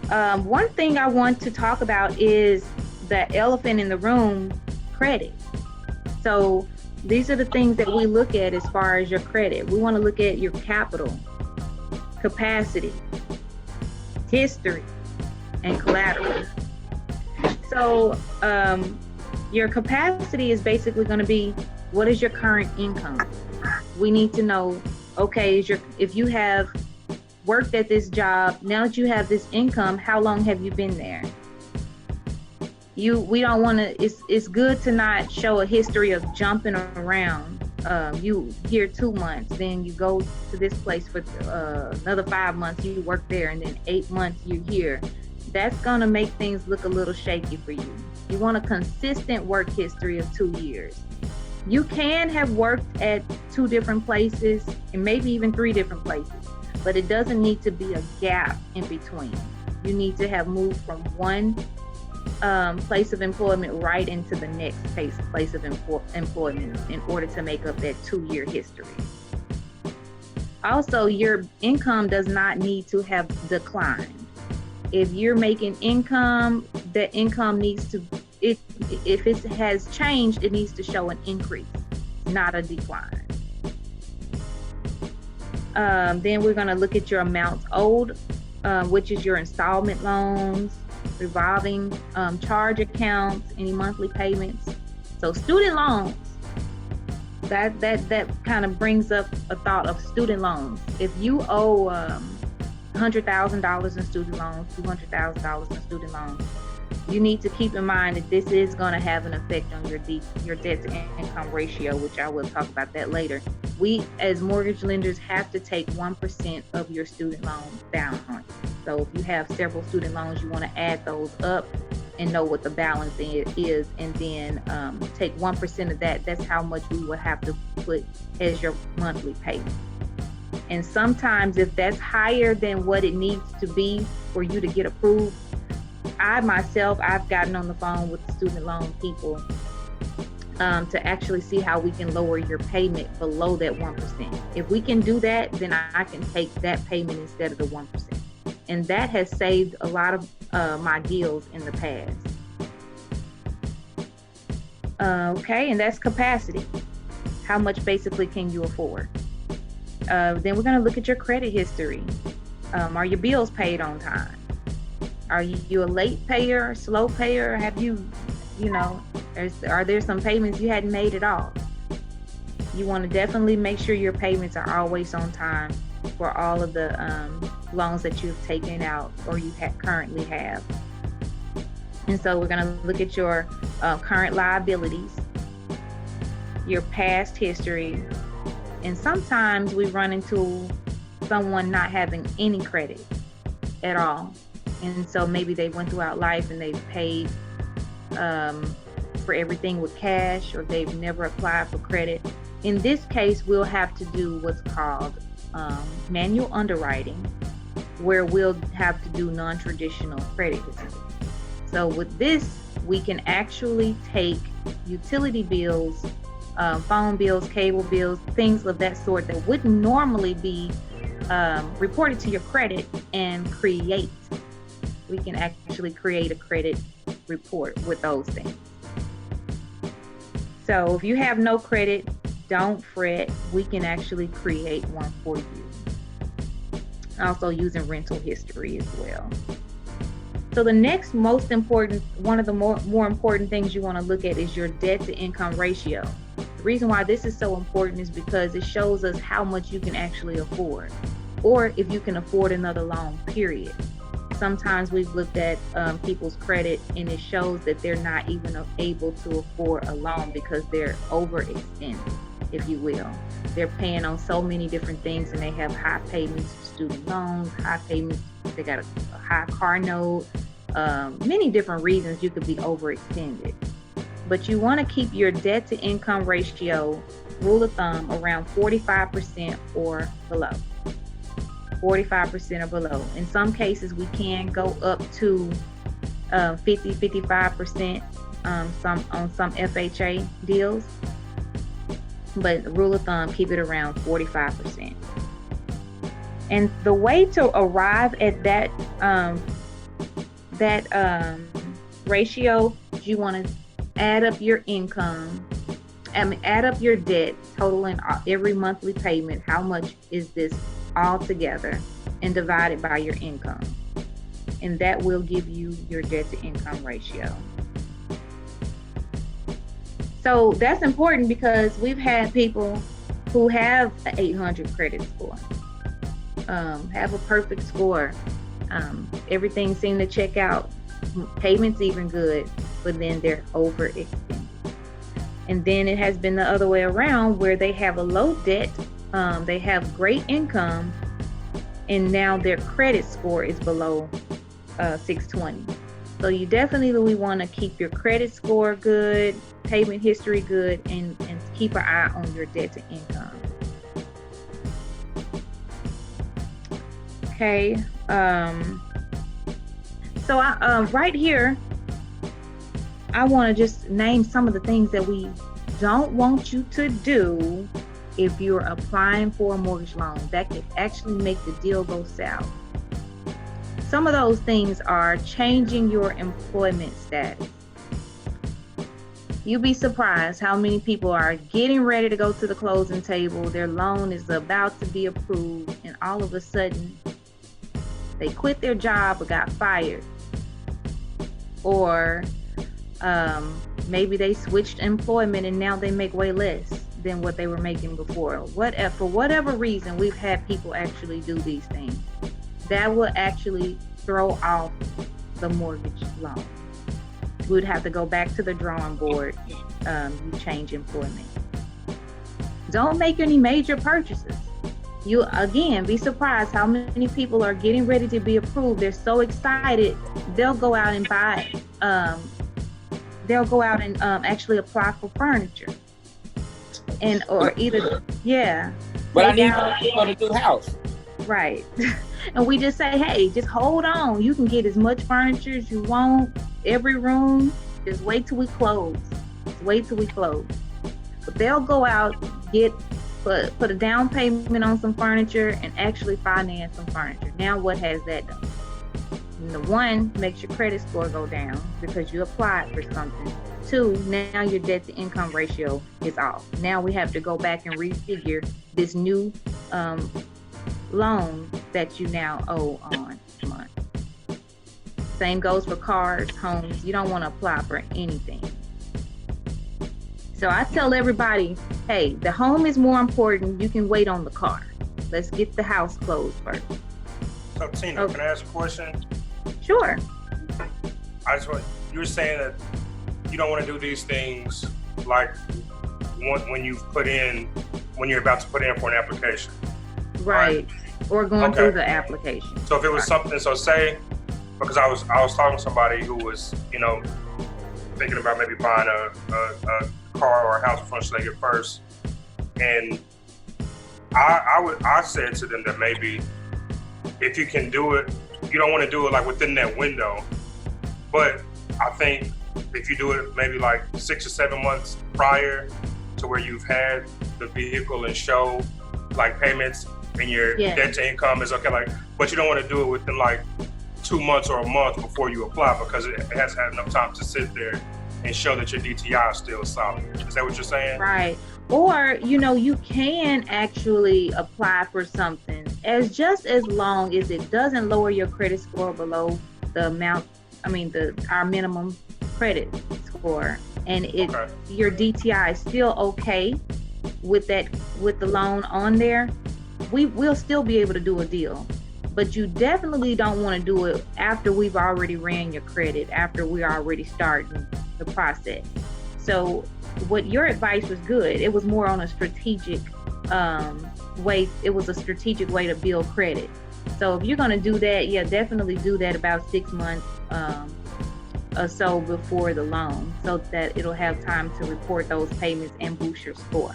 One thing I want to talk about is the elephant in the room, credit. So these are the things that we look at as far as your credit. We want to look at your capital, capacity, history, and collateral. So your capacity is basically going to be, what is your current income? We need to know, okay, if you have worked at this job, now that you have this income, how long have you been there? We don't want to, it's good to not show a history of jumping around. You here 2 months, then you go to this place for another 5 months, you work there, and then 8 months you're here. That's going to make things look a little shaky for you. You want a consistent work history of 2 years. You can have worked at 2 different places and maybe even 3 different places, but it doesn't need to be a gap in between. You need to have moved from one place of employment right into the next place of employment in order to make up that 2-year history. Also, your income does not need to have declined. If you're making income, that income needs to, if it has changed, it needs to show an increase, not a decline. Then we're going to look at your amounts owed, which is your installment loans, revolving charge accounts, any monthly payments. So student loans, that kind of brings up a thought of student loans. If you owe $100,000 in student loans, $200,000 in student loans, you need to keep in mind that this is going to have an effect on your debt to income ratio, which I will talk about that later. We, as mortgage lenders, have to take 1% of your student loans down. So if you have several student loans, you want to add those up and know what the balance is, and then take 1% of that. That's how much we will have to put as your monthly payment. And sometimes if that's higher than what it needs to be for you to get approved, I've gotten on the phone with the student loan people to actually see how we can lower your payment below that 1%. If we can do that, then I can take that payment instead of the 1%. And that has saved a lot of my deals in the past. Okay, and that's capacity. How much basically can you afford? Then we're going to look at your credit history. Are your bills paid on time? Are you a late payer, slow payer? Have are there some payments you hadn't made at all? You want to definitely make sure your payments are always on time for all of the loans that you've taken out or you currently have. And so we're going to look at your current liabilities, your past history, and sometimes we run into someone not having any credit at all. And so maybe they went throughout life and they've paid for everything with cash, or they've never applied for credit. In this case, we'll have to do what's called manual underwriting, where we'll have to do non-traditional credit history. So with this, we can actually take utility bills, phone bills, cable bills, things of that sort that wouldn't normally be reported to your credit, and we can actually create a credit report with those things. So if you have no credit, don't fret. We can actually create one for you. Also using rental history as well. So the next most important, one of the more important things you want to look at is your debt to income ratio. The reason why this is so important is because it shows us how much you can actually afford, or if you can afford another loan, period. Sometimes we've looked at people's credit and it shows that they're not even able to afford a loan because they're overextended, if you will. They're paying on so many different things, and they have high payments for student loans, high payments, they got a high car note, many different reasons you could be overextended. But you want to keep your debt to income ratio, rule of thumb, around 45% or below. 45% or below. In some cases, we can go up to 55% on some FHA deals, but rule of thumb, keep it around 45%. And the way to arrive at that that ratio, you want to add up your income, add up your debt, totaling every monthly payment. How much is this all together, and divide it by your income, and that will give you your debt to income ratio. So that's important because we've had people who have an 800 credit score, have a perfect score, everything seemed to check out, payments even good, but then they're overextended. And then it has been the other way around, where they have a low debt, they have great income, and now their credit score is below 620. So you definitely want to keep your credit score good, payment history good, and keep an eye on your debt to income. Okay. So right here, I want to just name some of the things that we don't want you to do if you're applying for a mortgage loan that could actually make the deal go south. Some of those things are changing your employment status. You'll be surprised how many people are getting ready to go to the closing table. Their loan is about to be approved, and all of a sudden, they quit their job or got fired. Or maybe they switched employment and now they make way less than what they were making before. For whatever reason, we've had people actually do these things. That will actually throw off the mortgage loan. We would have to go back to the drawing board. You change employment. Don't make any major purchases. You again be surprised how many people are getting ready to be approved. They're so excited, they'll go out and buy. They'll go out and actually apply for furniture, and or either But I need to do the house. Right. And we just say, hey, just hold on. You can get as much furniture as you want, every room. Just wait till we close. But they'll go out, put a down payment on some furniture and actually finance some furniture. Now what has that done? Number one, makes your credit score go down because you applied for something. Two, now your debt to income ratio is off. Now we have to go back and refigure this new loan that you now owe on each month. Same goes for cars, homes. You don't want to apply for anything. So I tell everybody, hey, the home is more important. You can wait on the car. Let's get the house closed first. So Tina, Can I ask a question? Sure. You were saying that you don't want to do these things like when you're about to put in for an application. Right. Or going through the application. So if it was something, so say, because I was talking to somebody who was, thinking about maybe buying a car or a house before they get first, and I said to them that maybe if you can do it, you don't want to do it like within that window, but I think if you do it maybe like 6 or 7 months prior to where you've had the vehicle and show like payments and your debt to income is okay, but you don't want to do it within like 2 months or a month before you apply, because it has had enough time to sit there and show that your DTI is still solid. Is that what you're saying? Right. Or, you can actually apply for something as long as it doesn't lower your credit score below the amount, our minimum credit score, and your DTI is still okay with the loan on there. We'll still be able to do a deal. But you definitely don't want to do it after we've already ran your credit, after we're already starting the process. So what your advice was good. It was more on a strategic way. It was a strategic way to build credit. So if you're going to do that, definitely do that about 6 months or so before the loan, so that it'll have time to report those payments and boost your score.